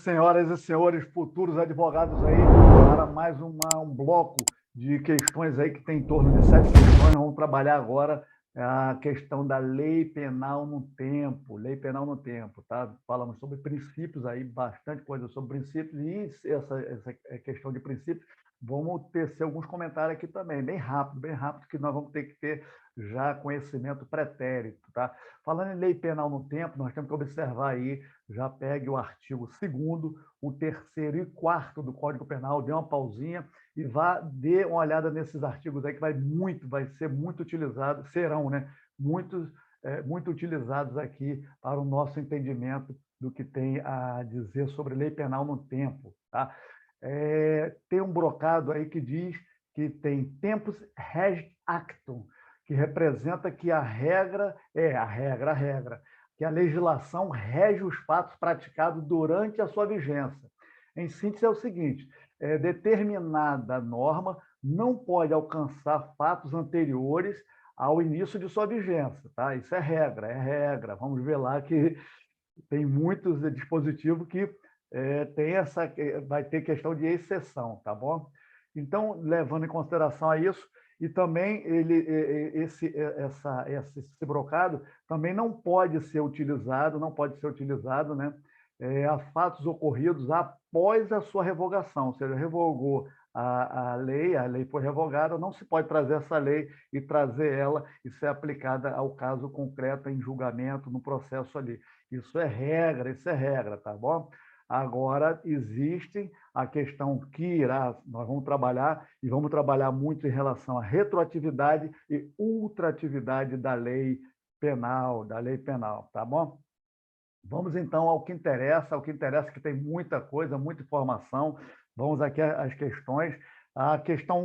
senhoras e senhores, futuros advogados aí, para mais um bloco de questões aí que tem em torno de 7 questões. Nós vamos trabalhar agora a questão da lei penal no tempo, tá? Falamos sobre princípios aí, bastante coisa sobre princípios, e essa questão de princípios, vamos tecer alguns comentários aqui também, bem rápido, que nós vamos ter que ter já conhecimento pretérito, tá? Falando em lei penal no tempo, nós temos que observar aí, já pegue o artigo 2º, o 3º e 4º do Código Penal, dê uma pausinha e dê uma olhada nesses artigos aí que vai ser muito utilizado, serão, né? Muito utilizados aqui para o nosso entendimento do que tem a dizer sobre lei penal no tempo, tá? Tem um brocado aí que diz que tem tempus regit actum, que representa que a regra, que a legislação rege os fatos praticados durante a sua vigência. Em síntese, é o seguinte: determinada norma não pode alcançar fatos anteriores ao início de sua vigência, tá? Isso é regra. Vamos ver lá que tem muitos dispositivos que vai ter questão de exceção, tá bom? Então, levando em consideração a isso, e também esse brocado também não pode ser utilizado, né? A fatos ocorridos após a sua revogação, ou seja, revogou a lei foi revogada, não se pode trazer essa lei e trazer ela e ser aplicada ao caso concreto em julgamento, no processo ali. Isso é regra, tá bom? Agora, existe a questão que nós vamos trabalhar muito em relação à retroatividade e ultratividade da lei penal, tá bom? Vamos, então, ao que interessa, que tem muita coisa, muita informação. Vamos aqui às questões. A questão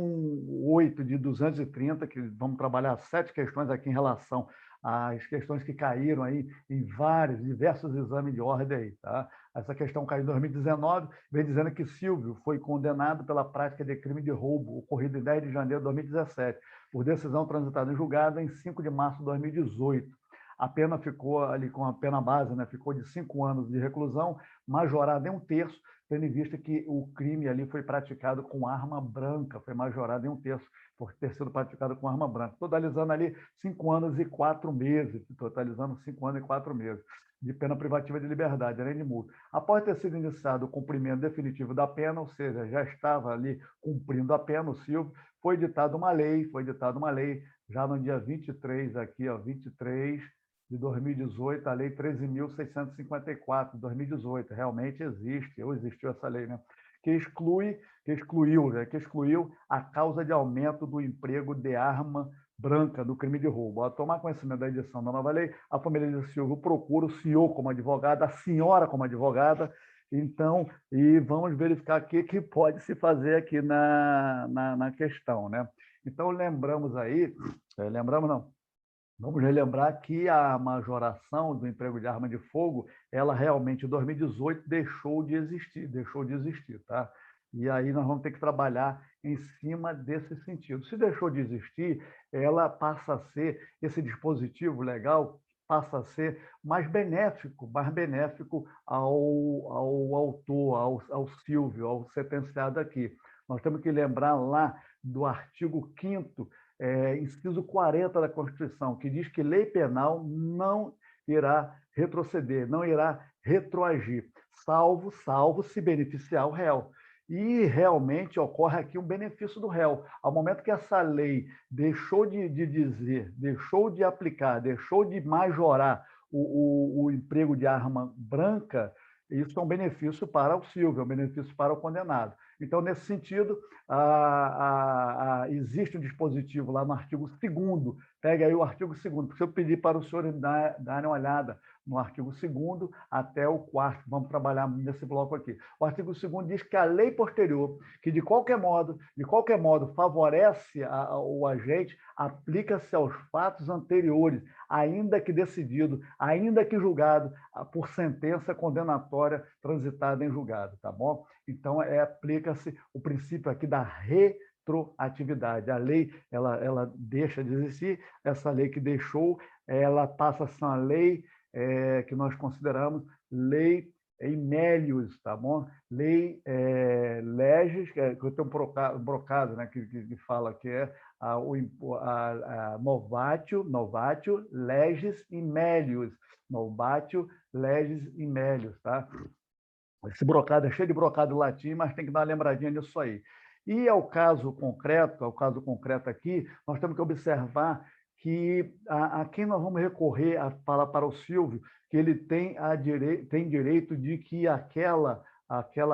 8 de 230, que vamos trabalhar 7 questões aqui em relação às questões que caíram aí em diversos exames de ordem aí, tá? Essa questão caiu em 2019, vem dizendo que Silvio foi condenado pela prática de crime de roubo ocorrido em 10 de janeiro de 2017, por decisão transitada em julgado em 5 de março de 2018. A pena ficou ali com a pena base, né? Ficou de 5 anos de reclusão, majorada em 1/3, tendo em vista que o crime ali foi praticado com arma branca, foi majorado em 1/3 por ter sido praticado com arma branca, totalizando ali 5 anos e 4 meses, de pena privativa de liberdade, além de multa. Após ter sido iniciado o cumprimento definitivo da pena, ou seja, já estava ali cumprindo a pena, o Silvio, foi editada uma lei, já no dia 23, aqui, 23 de 2018, a Lei 13.654, de 2018. Realmente existiu essa lei, né? Que excluiu a causa de aumento do emprego de arma branca do crime de roubo. Ao tomar conhecimento da edição da nova lei, a família de Silvio procura o senhor como advogada, a senhora como advogada. Então, e vamos verificar o que pode se fazer aqui na questão, né? Então, vamos relembrar que a majoração do emprego de arma de fogo, ela realmente, em 2018, deixou de existir, tá? E aí nós vamos ter que trabalhar em cima desse sentido. Se deixou de existir, esse dispositivo legal passa a ser mais benéfico ao autor, ao Silvio, ao sentenciado aqui. Nós temos que lembrar lá do artigo 5º, inciso 40 da Constituição, que diz que lei penal não irá retroceder, não irá retroagir, salvo se beneficiar o réu. E realmente ocorre aqui um benefício do réu. Ao momento que essa lei deixou de dizer, deixou de aplicar, deixou de majorar o emprego de arma branca, isso é um benefício para o Silvio, é um benefício para o condenado. Então, nesse sentido, existe um dispositivo lá no artigo 2º, pega aí o artigo 2º, porque eu pedi para o senhor darem uma olhada no artigo 2º até o 4º, vamos trabalhar nesse bloco aqui. O artigo 2º diz que a lei posterior, que de qualquer modo favorece o agente, aplica-se aos fatos anteriores, ainda que decidido, ainda que julgado por sentença condenatória transitada em julgado, tá bom? Então, aplica-se o princípio aqui da retroatividade. A lei, ela deixa de existir, essa lei que deixou, ela passa a ser uma lei que nós consideramos lei Imélius, tá bom? Lei Legis, que eu tenho um brocado, né, que fala que é a Novatio Legis Imélius. Novatio Legis Imélius, tá? Esse brocado é cheio de brocado latim, mas tem que dar uma lembradinha nisso aí. E ao caso concreto aqui, nós temos que observar que a quem nós vamos recorrer para o Silvio, que ele tem direito de que aquela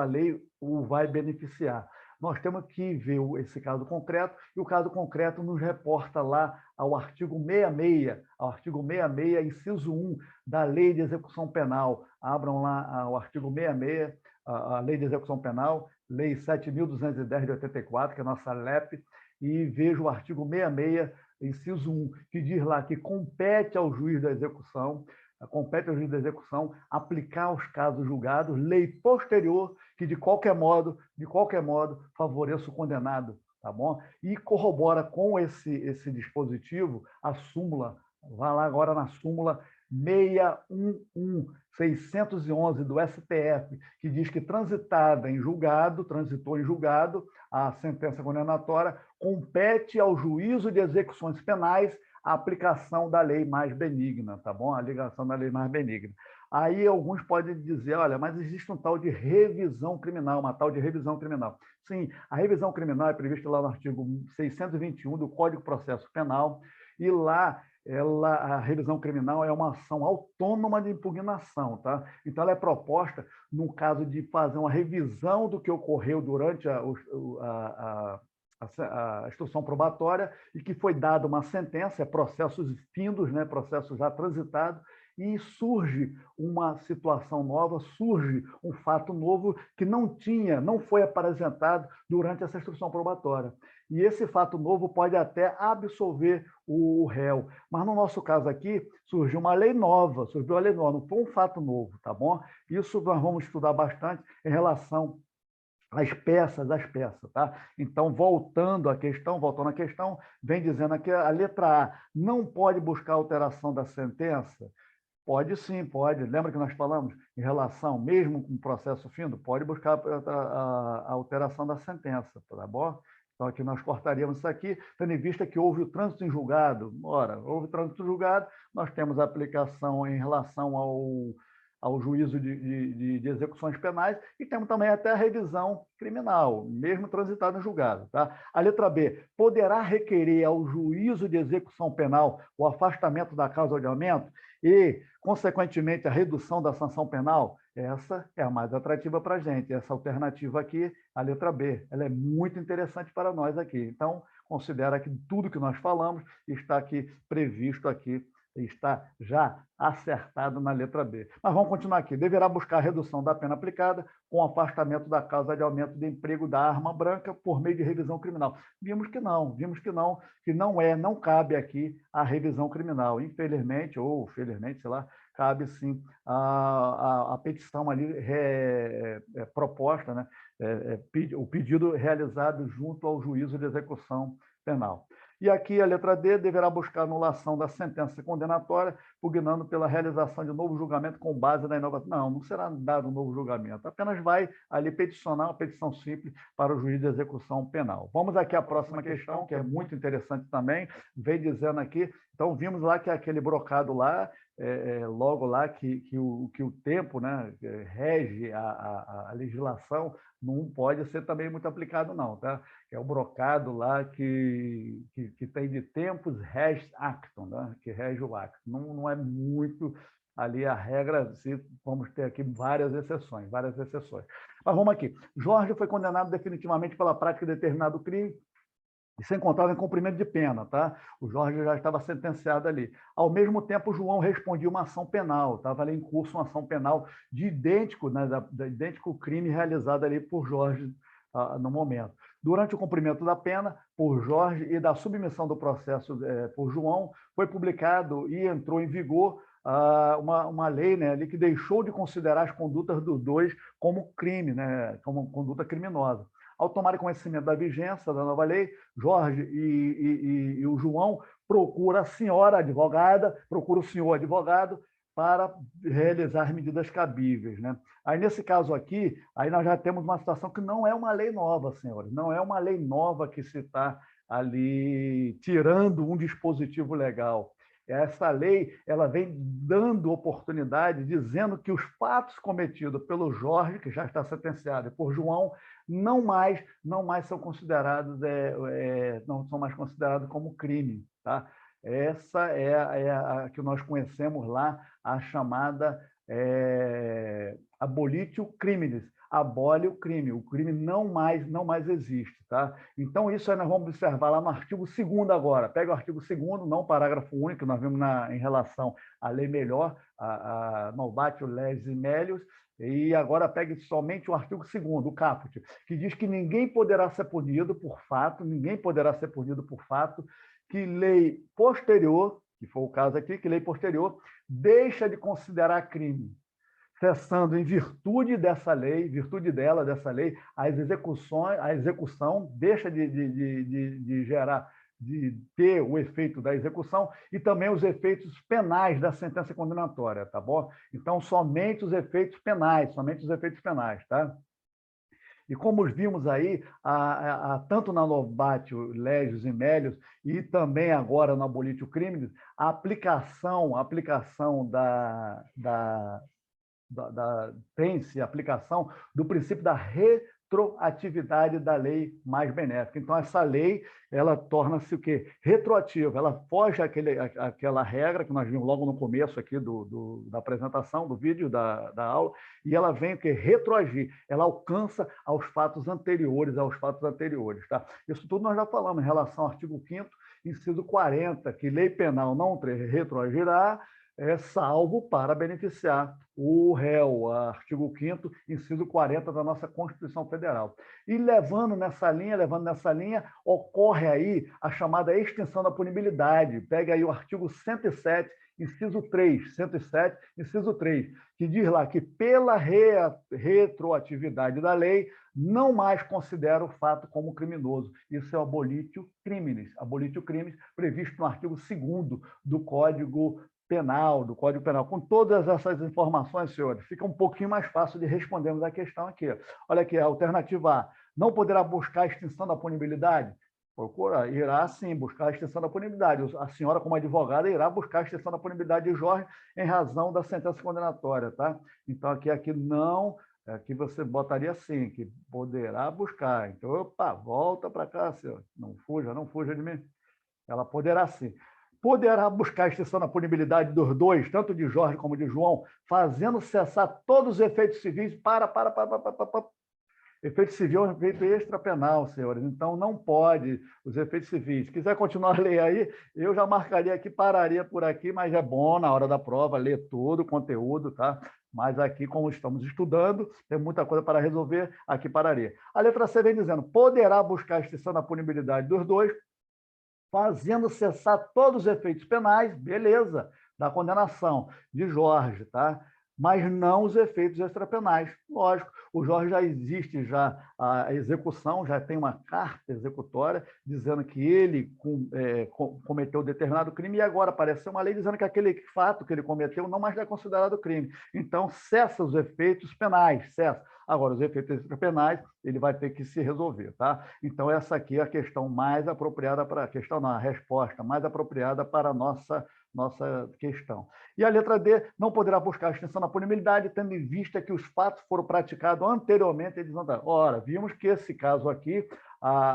lei o vai beneficiar. Nós temos que ver esse caso concreto, e o caso concreto nos reporta lá ao artigo 66, inciso 1 da Lei de Execução Penal. Abram lá o artigo 66, a Lei de Execução Penal, Lei 7.210 de 84, que é a nossa LEP, e veja o artigo 66, inciso 1, que diz lá que compete ao juiz da execução aplicar os casos julgados, lei posterior que de qualquer modo, favoreça o condenado, tá bom? E corrobora com esse dispositivo a súmula, vai lá agora na súmula 611 do STF, que diz que transitou em julgado, a sentença condenatória, compete ao juízo de execuções penais a aplicação da lei mais benigna, tá bom? A ligação da lei mais benigna. Aí alguns podem dizer, olha, mas existe uma tal de revisão criminal. Sim, a revisão criminal é prevista lá no artigo 621 do Código de Processo Penal, e lá a revisão criminal é uma ação autônoma de impugnação, tá? Então ela é proposta no caso de fazer uma revisão do que ocorreu durante a instrução probatória e que foi dada uma sentença, processos findos, né, processos já transitados, e surge uma situação nova, surge um fato novo que não foi apresentado durante essa instrução probatória. E esse fato novo pode até absolver o réu. Mas no nosso caso aqui, surgiu uma lei nova, não foi um fato novo, tá bom? Isso nós vamos estudar bastante em relação às peças, tá? Então, voltando à questão, vem dizendo aqui a letra A, não pode buscar alteração da sentença? Pode sim, pode. Lembra que nós falamos em relação, mesmo com o processo findo, pode buscar a alteração da sentença, tá bom? Então, aqui nós cortaríamos isso aqui, tendo em vista que houve o trânsito em julgado. Ora, houve trânsito em julgado, nós temos a aplicação em relação ao juízo de execuções penais e temos também até a revisão criminal, mesmo transitado em julgado. Tá? A letra B, poderá requerer ao juízo de execução penal o afastamento da causa de aumento e, consequentemente, a redução da sanção penal? Essa é a mais atrativa para a gente. Essa alternativa aqui, a letra B, ela é muito interessante para nós aqui. Então, considera que tudo que nós falamos está aqui previsto aqui, está já acertado na letra B. Mas vamos continuar aqui. Deverá buscar a redução da pena aplicada com afastamento da causa de aumento de emprego da arma branca por meio de revisão criminal. Vimos que não cabe aqui a revisão criminal. Infelizmente, ou felizmente, sei lá, cabe sim a petição ali proposta, né? O pedido realizado junto ao juízo de execução penal. E aqui a letra D, deverá buscar anulação da sentença condenatória, pugnando pela realização de novo julgamento com base na inovação. Não será dado um novo julgamento, apenas vai ali peticionar uma petição simples para o juiz de execução penal. Vamos aqui à próxima questão, que é muito interessante também, vem dizendo aqui, então vimos lá que aquele brocado lá, logo lá que o tempo, né, rege a legislação, não pode ser também muito aplicado não, tá? É o brocado lá que tem de tempus res actum, né? Que rege o acto. Não é muito ali a regra, vamos ter aqui várias exceções. Mas vamos aqui. Jorge foi condenado definitivamente pela prática de determinado crime e se encontrava em cumprimento de pena, tá? O Jorge já estava sentenciado ali. Ao mesmo tempo, o João respondia uma ação penal, estava ali em curso uma ação penal de idêntico, né, idêntico crime realizado ali por Jorge no momento. Durante o cumprimento da pena por Jorge e da submissão do processo por João, foi publicado e entrou em vigor uma lei, né, ali que deixou de considerar as condutas dos dois como crime, né, como conduta criminosa. Ao tomarem conhecimento da vigência da nova lei, Jorge e o João procura a senhora advogada, procura o senhor advogado para realizar medidas cabíveis, né? Aí, nesse caso aqui, aí nós já temos uma situação que não é uma lei nova, senhores, não é uma lei nova que se está ali tirando um dispositivo legal. Essa lei ela vem dando oportunidade, dizendo que os fatos cometidos pelo Jorge, que já está sentenciado, e por João, não mais são considerados, não são mais considerados como crime, tá? Essa é a que nós conhecemos lá, a chamada abolitio criminis, abole o crime não mais existe, tá? Então, isso aí nós vamos observar lá no artigo 2º agora. Pega o artigo 2º, não o parágrafo único, que nós vimos em relação à lei melhor, a novatio legis melius, e agora pegue somente o artigo 2º, o caput, que diz que ninguém poderá ser punido por fato, que lei posterior, que foi o caso aqui, que lei posterior deixa de considerar crime, cessando em virtude dessa lei, dessa lei, a execução deixa de gerar, de ter o efeito da execução e também os efeitos penais da sentença condenatória, tá bom? Então, somente os efeitos penais, tá? E como vimos aí, tanto na novatio legis e melius e também agora no abolitio criminis, a aplicação tem-se a aplicação do princípio da retroatividade da lei mais benéfica. Então, essa lei ela torna-se o quê? Retroativa, ela foge àquela regra que nós vimos logo no começo aqui da apresentação, do vídeo, da aula, e ela vem o quê? Retroagir, ela alcança aos fatos anteriores, tá? Isso tudo nós já falamos em relação ao artigo 5º, inciso 40, que lei penal não retroagirá, salvo para beneficiar o réu, artigo 5º, inciso 40 da nossa Constituição Federal. E levando nessa linha, ocorre aí a chamada extinção da punibilidade. Pega aí o artigo 107, inciso 3, que diz lá que pela retroatividade da lei, não mais considera o fato como criminoso. Isso é o abolitio criminis, previsto no artigo 2º do Código Penal. Com todas essas informações, senhores, fica um pouquinho mais fácil de respondermos a questão aqui. Olha aqui, a alternativa A, não poderá buscar a extinção da punibilidade? Irá sim buscar a extinção da punibilidade. A senhora, como advogada, irá buscar a extinção da punibilidade de Jorge em razão da sentença condenatória, tá? Então, aqui não, aqui você botaria sim, que poderá buscar. Então, opa, volta para cá, senhor. Não fuja de mim. Ela poderá sim. Poderá buscar a extinção da punibilidade dos dois, tanto de Jorge como de João, fazendo cessar todos os efeitos civis. Efeito civil é um efeito extrapenal, senhores. Então, não pode os efeitos civis. Se quiser continuar a ler aí, eu já marcaria aqui, pararia por aqui, mas é bom, na hora da prova, ler todo o conteúdo, tá? Mas aqui, como estamos estudando, tem muita coisa para resolver, aqui pararia. A letra C vem dizendo, poderá buscar a extinção da punibilidade dos dois, fazendo cessar todos os efeitos penais, beleza, da condenação de Jorge, tá? Mas não os efeitos extrapenais. Lógico, o Jorge já existe a execução, já tem uma carta executória dizendo que ele cometeu determinado crime e agora apareceu uma lei dizendo que aquele fato que ele cometeu não mais é considerado crime. Então, cessa os efeitos penais, cessa. Agora, os efeitos extrapenais, ele vai ter que se resolver, tá? Então, essa aqui é a questão mais apropriada para a resposta mais apropriada para a nossa questão. E a letra D, não poderá buscar a extinção da punibilidade, tendo em vista que os fatos foram praticados anteriormente à edição da... Ora, vimos que esse caso aqui,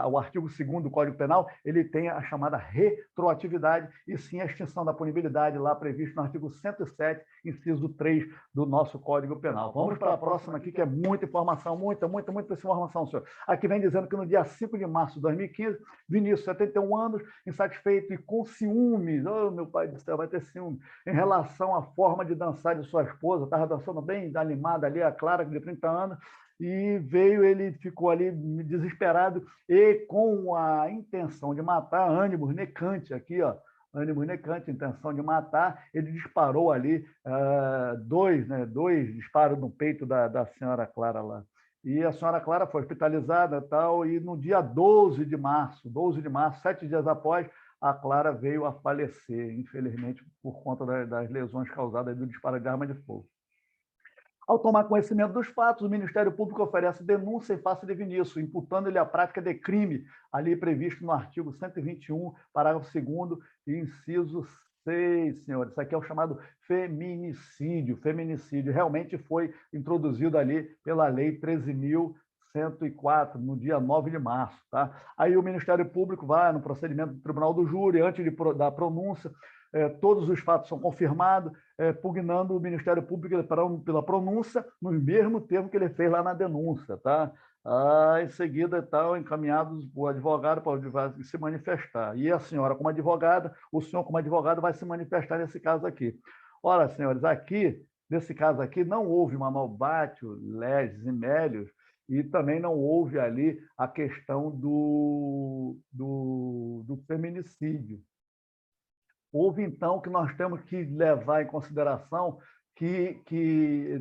o artigo 2º do Código Penal, ele tem a chamada retroatividade e sim a extinção da punibilidade lá previsto no artigo 107, inciso 3 do nosso Código Penal. Vamos para a próxima aqui, que é muita informação, muita informação, senhor. Aqui vem dizendo que no dia 5 de março de 2015, Vinícius, 71 anos, insatisfeito e com ciúmes, oh, meu pai do céu, vai ter ciúme, em relação à forma de dançar de sua esposa, estava dançando bem animada ali, a Clara, de 30 anos, e ele ficou ali desesperado e com a intenção de matar, ânimo necante aqui, ó, intenção de matar, ele disparou ali dois disparos no peito da senhora Clara lá. e a senhora Clara foi hospitalizada tal, e no dia 12 de março, 7 dias após, a Clara veio a falecer, infelizmente, por conta das lesões causadas do disparo de arma de fogo. Ao tomar conhecimento dos fatos, o Ministério Público oferece denúncia em face de Vinícius, imputando-lhe a prática de crime, ali previsto no artigo 121, parágrafo 2º, inciso 6, senhores. Isso aqui é o chamado feminicídio. Feminicídio realmente foi introduzido ali pela Lei 13.104, no dia 9 de março. Tá? Aí o Ministério Público vai no procedimento do Tribunal do Júri, antes da pronúncia, todos os fatos são confirmados, pugnando o Ministério Público pela pronúncia, no mesmo termo que ele fez lá na denúncia. Tá? Em seguida, encaminhados o advogado para se manifestar. E a senhora, como advogada, o senhor, como advogado, vai se manifestar nesse caso aqui. Ora, senhores, nesse caso aqui, não houve uma novatio legis e melius, e também não houve ali a questão do feminicídio. Houve, então, que nós temos que levar em consideração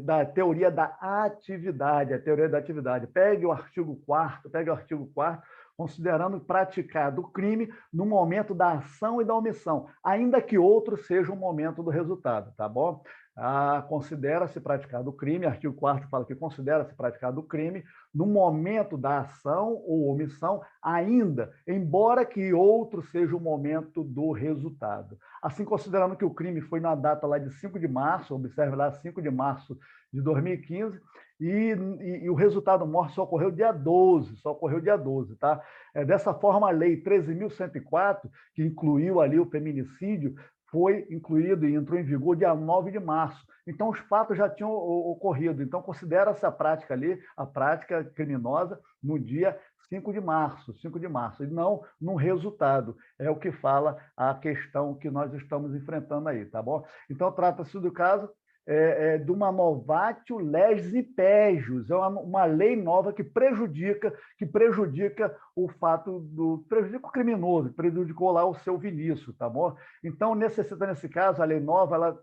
da teoria da atividade, a teoria da atividade. Pegue o artigo 4º, considerando praticado o crime no momento da ação e da omissão, ainda que outro seja o momento do resultado, tá bom? Considera-se praticado o crime, artigo 4º fala que considera-se praticado o crime no momento da ação ou omissão, ainda, embora que outro seja o momento do resultado. Assim, considerando que o crime foi na data lá de 5 de março, observe lá, 5 de março de 2015, e o resultado morte só ocorreu dia 12, tá? Dessa forma, a Lei 13.104, que incluiu ali o feminicídio, foi incluído e entrou em vigor dia 9 de março. Então, os fatos já tinham ocorrido. Então, considera-se a prática ali, a prática criminosa, no dia 5 de março, e não no resultado. É o que fala a questão que nós estamos enfrentando aí, tá bom? Então, trata-se do caso de uma novatio legis impégios, é uma lei nova que prejudica o fato prejudica o criminoso, prejudicou lá o seu Vinícius, tá bom? Então, necessita, nesse caso, a lei nova,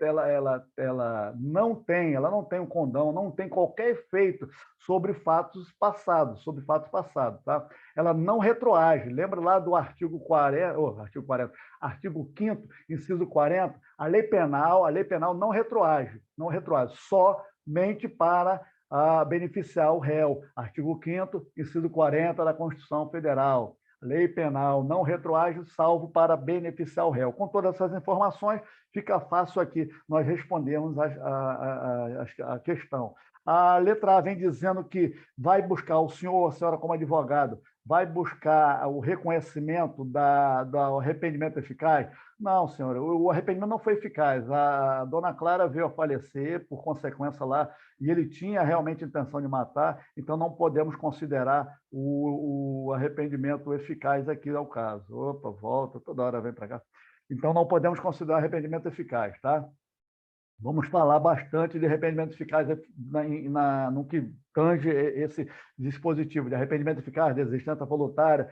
ela não tem um condão, não tem qualquer efeito sobre fatos passados, tá? Ela não retroage. Lembra lá do artigo 5º, inciso 40, a lei penal não retroage, somente para beneficiar o réu. Artigo 5º, inciso 40 da Constituição Federal. Lei penal não retroage, salvo para beneficiar o réu. Com todas essas informações, fica fácil aqui nós respondemos a questão. A letra A vem dizendo que vai buscar o senhor ou a senhora como advogado, vai buscar o reconhecimento do arrependimento eficaz? Não, senhora, o arrependimento não foi eficaz. A dona Clara veio a falecer por consequência lá, e ele tinha realmente intenção de matar, então não podemos considerar o arrependimento eficaz aqui ao caso. Opa, volta, toda hora vem para cá. Então não podemos considerar arrependimento eficaz, tá? Vamos falar bastante de arrependimento eficaz no que tange esse dispositivo de arrependimento eficaz, desistência voluntária,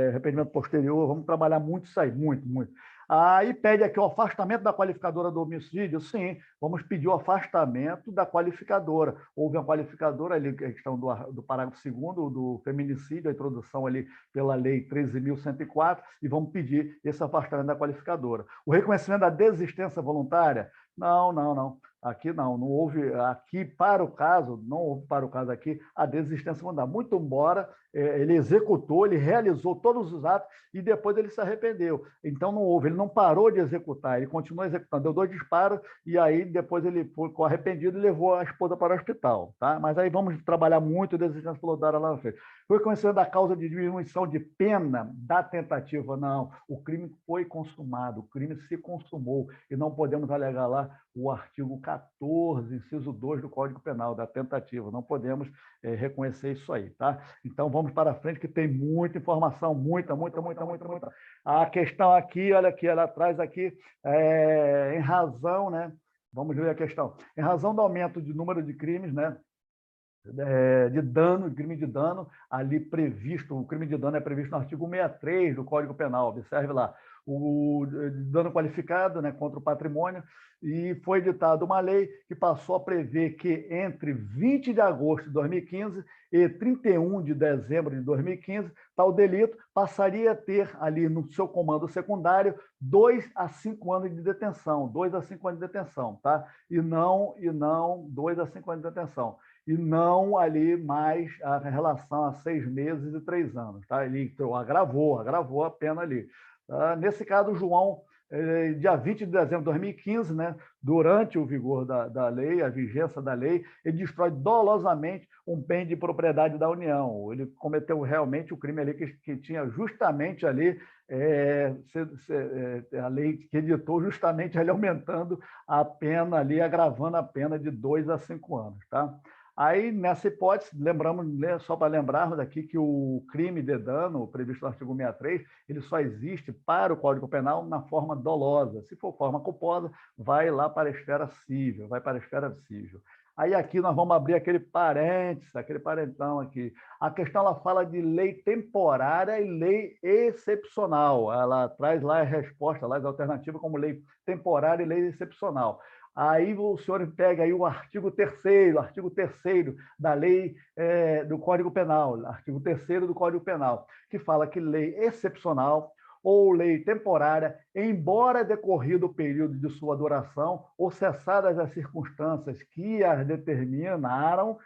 arrependimento posterior. Vamos trabalhar muito isso aí, muito, muito. Aí pede aqui o afastamento da qualificadora do homicídio. Sim, vamos pedir o afastamento da qualificadora. Houve uma qualificadora ali, a questão do parágrafo 2º do feminicídio, a introdução ali pela Lei 13.104, e vamos pedir esse afastamento da qualificadora. O reconhecimento da desistência voluntária? Não. Aqui não houve, aqui para o caso, aqui a desistência voluntária. Muito embora ele executou, ele realizou todos os atos e depois ele se arrependeu. Então não houve, ele não parou de executar, ele continuou executando, deu 2 disparos e aí depois ele ficou arrependido e levou a esposa para o hospital, tá? Mas aí vamos trabalhar muito a desistência voluntária lá na frente. Foi reconhecimento da causa de diminuição de pena da tentativa? Não, o crime foi consumado, o crime se consumou e não podemos alegar lá o artigo 14, inciso 2 do Código Penal, da tentativa. Não podemos reconhecer isso aí, tá? Então, vamos para frente, que tem muita informação, muita. A questão aqui, olha aqui, ela traz aqui, em razão, né? Vamos ver a questão. Em razão do aumento de número de crimes, né? De dano, crime de dano, ali previsto, o crime de dano é previsto no artigo 63 do Código Penal, observe lá. de dano qualificado, né, contra o patrimônio, e foi editada uma lei que passou a prever que entre 20 de agosto de 2015 e 31 de dezembro de 2015, tal delito passaria a ter ali no seu comando secundário 2 a 5 anos de detenção, 2 a 5 anos de detenção, tá? E não 2 a 5 anos de detenção. E não ali mais a relação a 6 meses e 3 anos, tá? Ele agravou a pena ali. Nesse caso, o João, dia 20 de dezembro de 2015, né, durante o vigor da lei, a vigência da lei, ele destrói dolosamente um bem de propriedade da União. Ele cometeu realmente o crime ali que tinha justamente ali, a lei que editou justamente ali aumentando a pena ali, agravando a pena de 2 a 5 anos. Tá? Aí, nessa hipótese, lembramos, só para lembrarmos aqui que o crime de dano, previsto no artigo 63, ele só existe para o Código Penal na forma dolosa. Se for forma culposa, vai lá para a esfera civil, vai para a esfera civil. Aí aqui nós vamos abrir aquele parênteses, aquele parentão aqui. A questão ela fala de lei temporária e lei excepcional. Ela traz lá a resposta, lá as alternativas como lei temporária e lei excepcional. Aí o senhor pega aí o artigo 3º da lei do Código Penal, artigo 3º do Código Penal, que fala que lei excepcional ou lei temporária, embora decorrido o período de sua duração ou cessadas as circunstâncias que as determinaram,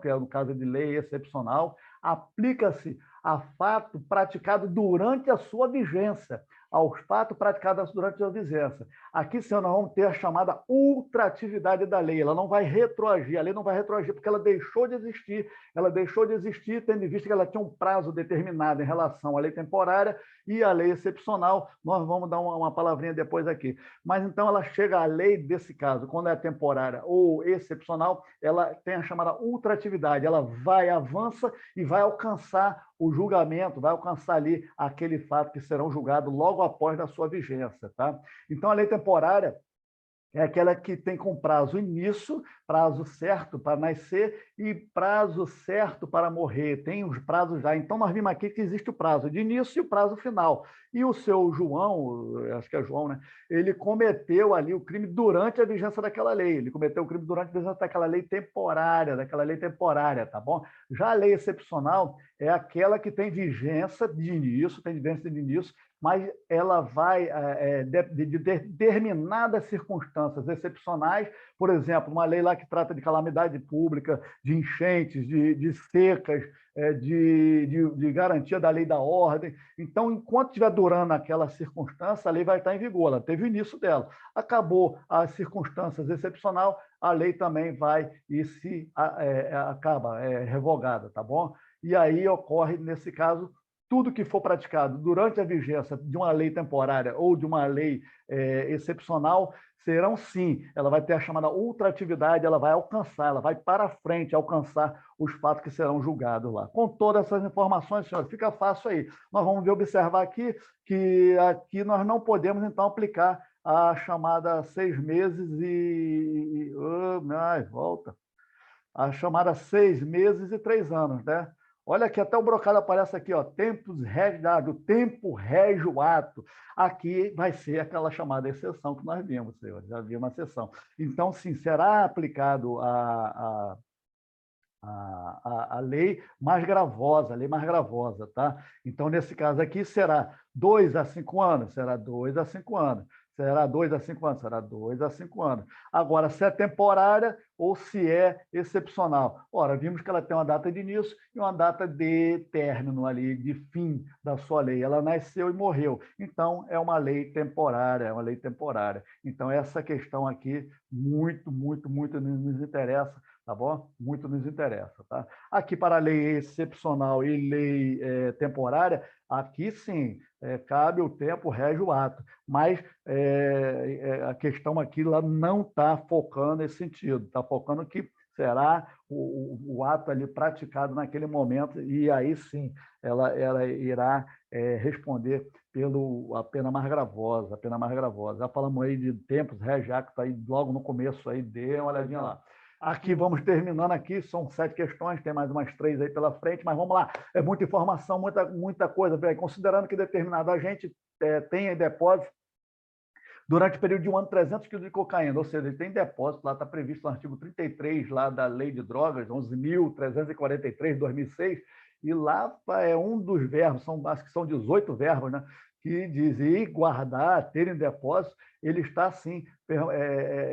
que é no caso de lei excepcional, aplica-se a fato praticado durante a sua vigência, aos fatos praticados durante a vigência. Aqui, senhor, nós vamos ter a chamada ultratividade da lei. Ela não vai retroagir, a lei não vai retroagir porque ela deixou de existir. Ela deixou de existir tendo em vista que ela tinha um prazo determinado em relação à lei temporária e à lei excepcional. Nós vamos dar uma palavrinha depois aqui. Mas então ela chega à lei desse caso, quando é temporária ou excepcional, ela tem a chamada ultratividade. Ela vai, avança e vai alcançar o julgamento, vai alcançar ali aquele fato que serão julgados logo após da sua vigência. Tá? Então, a lei temporária é aquela que tem com prazo início, prazo certo para nascer e prazo certo para morrer. Tem os prazos já. Então, nós vimos aqui que existe o prazo de início e o prazo final. E o seu João, acho que é João, né? Ele cometeu ali o crime durante a vigência daquela lei. Ele cometeu o crime durante a vigência daquela lei temporária, tá bom? Já a lei excepcional é aquela que tem vigência de início, mas ela vai, de determinadas circunstâncias excepcionais, por exemplo, uma lei lá que trata de calamidade pública, de enchentes, de secas, de garantia da lei da ordem. Então, enquanto estiver durando aquela circunstância, a lei vai estar em vigor, ela teve o início dela. Acabou as circunstâncias excepcional, a lei também vai e acaba revogada, tá bom? E aí ocorre, nesse caso, tudo que for praticado durante a vigência de uma lei temporária ou de uma lei excepcional serão, sim, ela vai ter a chamada ultratividade, ela vai para frente alcançar os fatos que serão julgados lá. Com todas essas informações, senhor, fica fácil aí. Nós vamos observar aqui que aqui nós não podemos, então, aplicar a chamada 6 meses volta. A chamada 6 meses e 3 anos, né? Olha aqui, até o brocado aparece aqui, ó, o tempo rege o ato. Aqui vai ser aquela chamada exceção que nós vimos, senhor, já vimos uma exceção. Então, sim, será aplicado a lei mais gravosa, tá? Então, nesse caso aqui, será 2 a 5 anos? Será 2 a 5 anos. Será 2 a 5 anos? Será 2 a 5 anos. Agora, se é temporária ou se é excepcional? Ora, vimos que ela tem uma data de início e uma data de término ali, de fim da sua lei. Ela nasceu e morreu. Então, é uma lei temporária, Então, essa questão aqui, muito nos interessa, tá bom? Muito nos interessa, tá? Aqui, para a lei excepcional e lei temporária, aqui sim, cabe o tempo, rege o ato, mas a questão aqui ela não está focando nesse sentido, está focando que será o ato ali praticado naquele momento, e aí sim ela irá responder pela pena mais gravosa. Já falamos aí de tempos, rege acto, aí logo no começo, aí dê uma olhadinha lá. Aqui vamos terminando aqui, são 7 questões, tem mais umas 3 aí pela frente, mas vamos lá. É muita informação, muita coisa. Considerando que determinado agente tem em depósito durante o período de um ano 300 quilos de cocaína, ou seja, ele tem depósito, lá está previsto no artigo 33 lá da Lei de Drogas, 11.343, 2006, e lá é um dos verbos, acho que são 18 verbos, né, que diz ir guardar, ter em depósito, ele está, sim,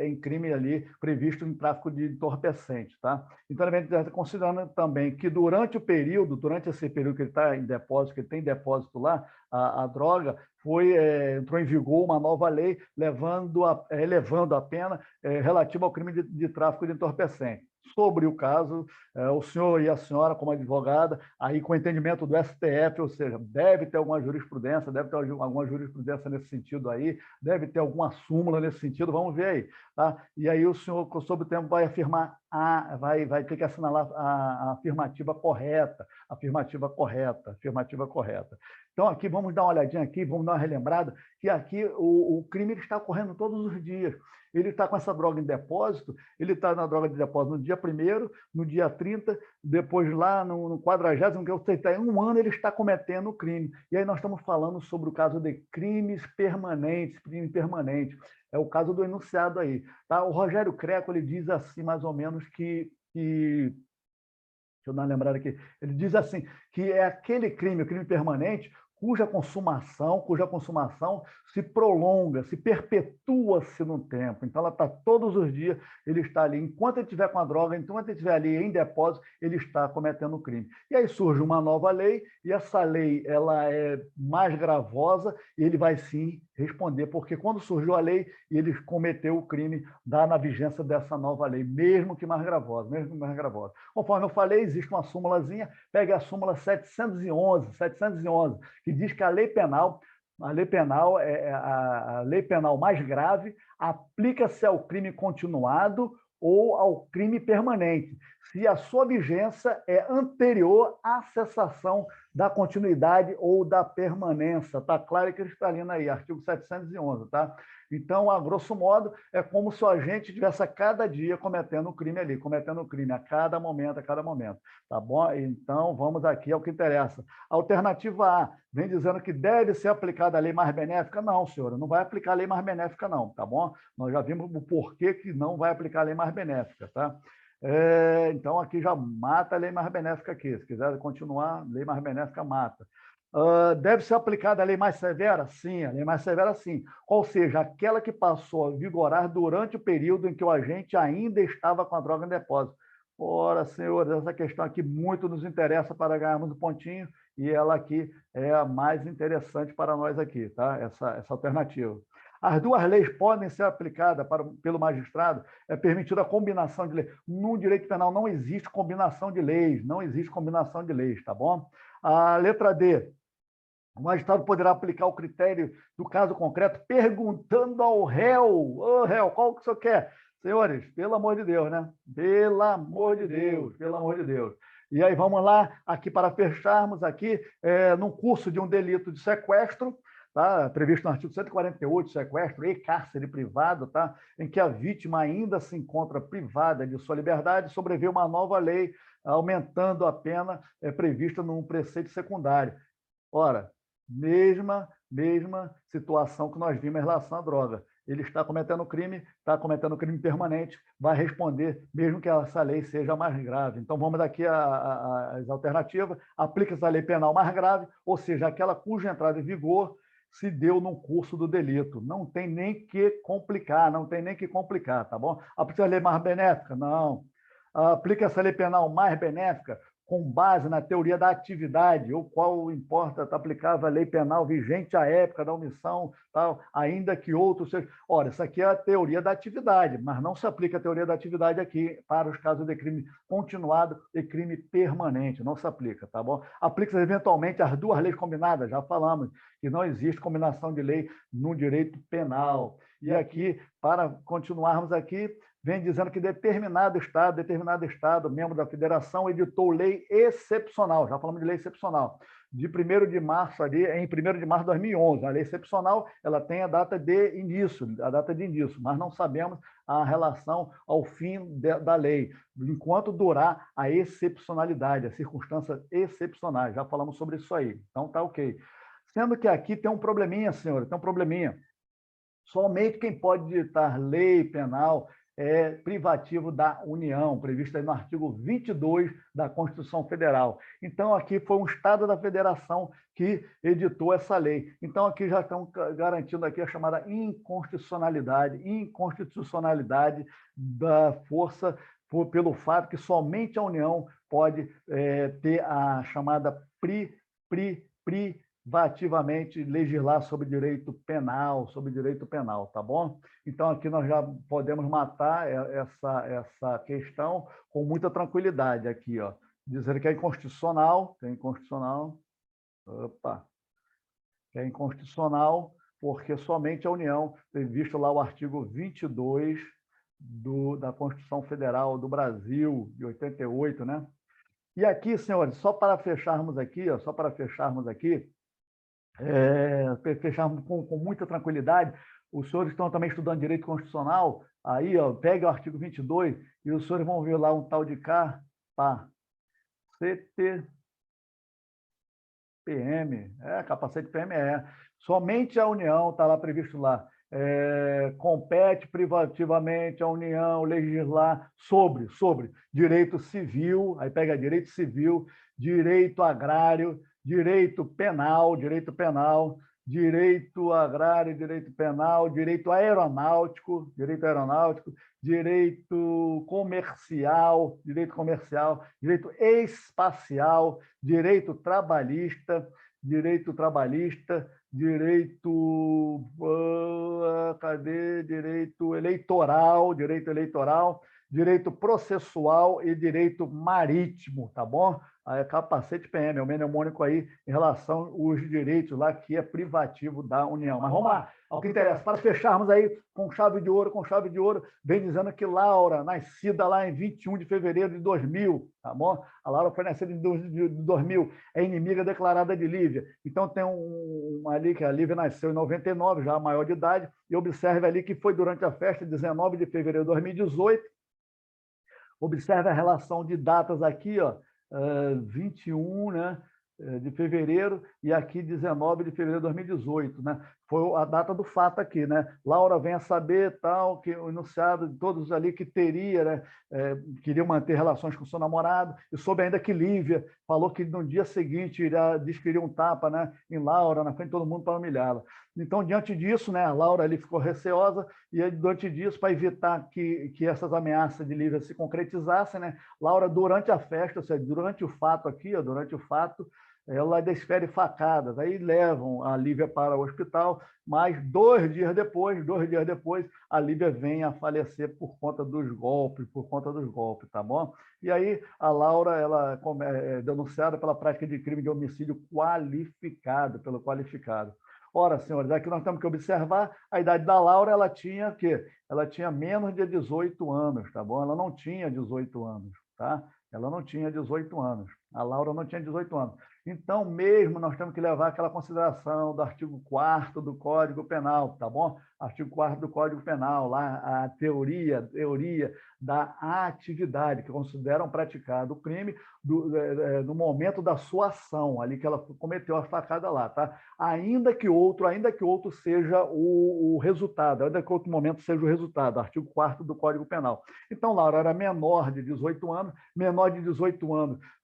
em crime ali previsto em tráfico de entorpecente. Tá? Então, ele vem considerando também que durante esse período que ele está em depósito, que ele tem depósito lá, a droga, entrou em vigor uma nova lei elevando a pena relativa ao crime de tráfico de entorpecente. Sobre o caso, o senhor e a senhora, como advogada, aí com o entendimento do STF, ou seja, deve ter alguma jurisprudência nesse sentido aí, deve ter alguma súmula nesse sentido, vamos ver aí. Tá? E aí o senhor, sobre o tempo, vai afirmar, vai ter que assinalar a afirmativa correta, afirmativa correta. Então, aqui, vamos dar uma olhadinha aqui, vamos dar uma relembrada, que aqui o crime está ocorrendo todos os dias. Ele está com essa droga em depósito, ele está na droga de depósito no dia 1º, no dia 30, depois lá no 40º, que ou seja, em um ano ele está cometendo o crime. E aí nós estamos falando sobre o caso de crimes permanentes, crime permanente. É o caso do enunciado aí. Tá? O Rogério Creco, ele diz assim, mais ou menos, deixa eu dar uma lembrada aqui, ele diz assim, que é aquele crime, o crime permanente, cuja consumação se prolonga, se perpetua-se no tempo. Então, ela está todos os dias, ele está ali, enquanto ele estiver com a droga, enquanto ele estiver ali em depósito, ele está cometendo crime. E aí surge uma nova lei, e essa lei ela é mais gravosa, e ele vai sim responder, porque quando surgiu a lei e ele cometeu o crime, dá na vigência dessa nova lei, mesmo que mais gravosa. Conforme eu falei, existe uma súmulazinha, pega a súmula 711, que diz que a lei penal mais grave aplica-se ao crime continuado ou ao crime permanente, se a sua vigência é anterior à cessação da continuidade ou da permanência. Está claro e cristalino aí, artigo 711, tá? Então, a grosso modo, é como se o agente estivesse a cada dia cometendo um crime ali, a cada momento, tá bom? Então, vamos aqui ao que interessa. Alternativa A, vem dizendo que deve ser aplicada a lei mais benéfica? Não, senhora, não vai aplicar a lei mais benéfica não, tá bom? Nós já vimos o porquê que não vai aplicar a lei mais benéfica, tá? Então, aqui já mata a lei mais benéfica aqui. Se quiser continuar, lei mais benéfica mata. Deve ser aplicada a lei mais severa? Sim, a lei mais severa sim. Ou seja, aquela que passou a vigorar durante o período em que o agente ainda estava com a droga em depósito. Ora, senhores, essa questão aqui muito nos interessa para ganharmos um pontinho e ela aqui é a mais interessante para nós aqui, tá? Essa alternativa. As duas leis podem ser aplicadas pelo magistrado, é permitida a combinação de leis. No direito penal não existe combinação de leis, tá bom? A letra D, o magistrado poderá aplicar o critério do caso concreto perguntando ao réu, ô réu, qual que o senhor quer? Senhores, pelo amor de Deus, né? Pelo amor de Deus. E aí vamos lá, aqui para fecharmos aqui, num curso de um delito de sequestro, tá? Previsto no artigo 148, sequestro e cárcere privado, tá? Em que a vítima ainda se encontra privada de sua liberdade, sobreveio uma nova lei aumentando a pena prevista num preceito secundário. Ora, mesma situação que nós vimos em relação à droga. Ele está cometendo crime permanente, vai responder, mesmo que essa lei seja mais grave. Então, vamos aqui às alternativas. Aplica-se a lei penal mais grave, ou seja, aquela cuja entrada em vigor se deu no curso do delito. Não tem nem que complicar, tá bom? Aplica a lei mais benéfica? Não. Aplica essa lei penal mais benéfica com base na teoria da atividade, ou qual importa aplicava a lei penal vigente à época da omissão, tal, ainda que outros sejam. Ora, isso aqui é a teoria da atividade, mas não se aplica a teoria da atividade aqui para os casos de crime continuado e crime permanente, não se aplica, tá bom? Aplica-se eventualmente as duas leis combinadas, já falamos que não existe combinação de lei no direito penal. E aqui, para continuarmos aqui, vem dizendo que determinado Estado, membro da federação, editou lei excepcional, já falamos de lei excepcional, de 1º de março ali, em 1º de março de 2011. A lei excepcional, ela tem a data de início, mas não sabemos a relação ao fim da lei, enquanto durar a excepcionalidade, as circunstâncias excepcionais. Já falamos sobre isso aí. Então, tá ok. Sendo que aqui tem um probleminha, senhora, tem um probleminha. Somente quem pode ditar lei penal é privativo da União, previsto aí no artigo 22 da Constituição Federal. Então, aqui foi um Estado da Federação que editou essa lei. Então, aqui já estão garantindo aqui a chamada inconstitucionalidade da força pelo fato que somente a União pode ter a chamada privativamente legislar sobre direito penal, tá bom? Então, aqui nós já podemos matar essa questão com muita tranquilidade aqui, ó. Dizer que é inconstitucional, porque somente a União, visto lá o artigo 22 da Constituição Federal do Brasil, de 88, né? E aqui, senhores, só para fecharmos aqui, fecharmos com muita tranquilidade, os senhores estão também estudando direito constitucional, aí, ó, pega o artigo 22 e os senhores vão ver lá um tal de CTPM, capacete PM somente a União, está lá previsto lá, compete privativamente a União legislar sobre direito civil, aí pega direito civil, direito agrário, direito agrário, direito penal, direito aeronáutico, direito comercial, direito espacial, direito trabalhista, direito eleitoral, direito processual e direito marítimo, tá bom? Capacete PM, é o mnemônico aí em relação aos direitos lá que é privativo da União. Mas vamos lá, ao que interessa. Para fecharmos aí com chave de ouro, vem dizendo que Laura, nascida lá em 21 de fevereiro de 2000, tá bom? A Laura foi nascida em 2000, é inimiga declarada de Lívia. Então tem ali que a Lívia nasceu em 99, já maior de idade, e observe ali que foi durante a festa, 19 de fevereiro de 2018. Observe a relação de datas aqui, ó, 21, né, de fevereiro, e aqui 19 de fevereiro de 2018, né? Foi a data do fato aqui, né? Laura vem a saber, tal, que o enunciado de todos ali que teria, né, queriam manter relações com seu namorado, e soube ainda que Lívia falou que no dia seguinte disse que iria um tapa, né, em Laura, na frente de todo mundo para humilhá-la. Então, diante disso, né, a Laura ali ficou receosa, e diante disso, para evitar que essas ameaças de Lívia se concretizassem, né, Laura, durante a festa, ou seja, durante o fato aqui, ó, ela desfere facadas, aí levam a Lívia para o hospital, mas 2 dias depois, a Lívia vem a falecer por conta dos golpes, tá bom? E aí a Laura, ela é denunciada pela prática de crime de homicídio pelo qualificado. Ora, senhores, aqui nós temos que observar a idade da Laura, ela tinha menos de 18 anos, tá bom? Ela não tinha 18 anos, tá? Ela não tinha 18 anos. A Laura não tinha 18 anos. Então, mesmo nós temos que levar aquela consideração do artigo 4º do Código Penal, tá bom? Artigo 4º do Código Penal, lá a teoria da atividade, que consideram praticado o crime no momento da sua ação, ali que ela cometeu a facada lá, tá? Ainda que outro seja o resultado, ainda que outro momento seja o resultado, artigo 4º do Código Penal. Então, Laura era menor de 18 anos,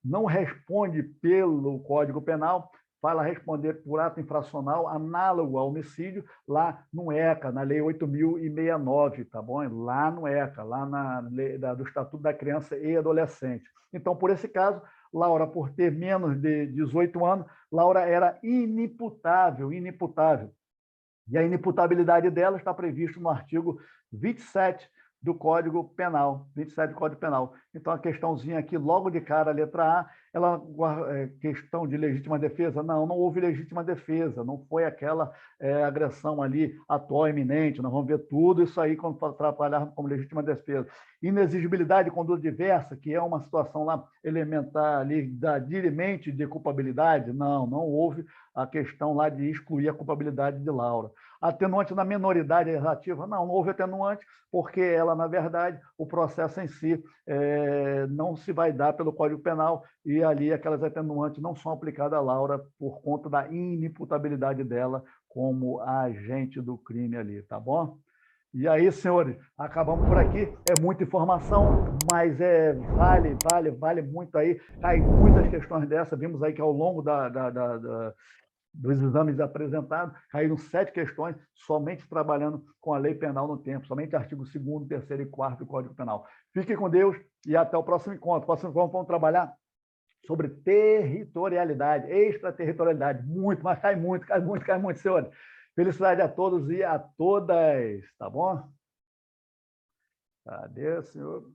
não responde pelo Código Penal, vai lá responder por ato infracional análogo ao homicídio lá no ECA, na Lei 8.069, tá bom? Lá no ECA, lá na lei do Estatuto da Criança e Adolescente. Então, por esse caso, Laura, por ter menos de 18 anos, Laura era inimputável. E a inimputabilidade dela está prevista no artigo 27 do Código Penal. Então, a questãozinha aqui, logo de cara, a letra A, Ela, questão de legítima defesa? Não, não houve legítima defesa, não foi aquela agressão ali atual iminente, nós vamos ver tudo isso aí quando trabalhar como legítima defesa. Inexigibilidade de conduta diversa, que é uma situação lá elementar ali da dirimente de culpabilidade? Não, não houve a questão lá de excluir a culpabilidade de Laura. Atenuante na minoridade relativa? Não, não houve atenuante, porque ela, na verdade, o processo em si não se vai dar pelo Código Penal e ali aquelas atenuantes não são aplicadas a Laura por conta da inimputabilidade dela como agente do crime ali, tá bom? E aí, senhores, acabamos por aqui. É muita informação, mas vale muito aí. Cai muitas questões dessa. Vimos aí que ao longo dos exames apresentados, caíram 7 questões somente trabalhando com a lei penal no tempo, somente artigo 2º, 3º e 4º do Código Penal. Fiquem com Deus e até o próximo encontro. Próximo encontro vamos trabalhar sobre territorialidade, extraterritorialidade. Muito, mas cai muito, senhores. Felicidade a todos e a todas, tá bom? Cadê, senhor?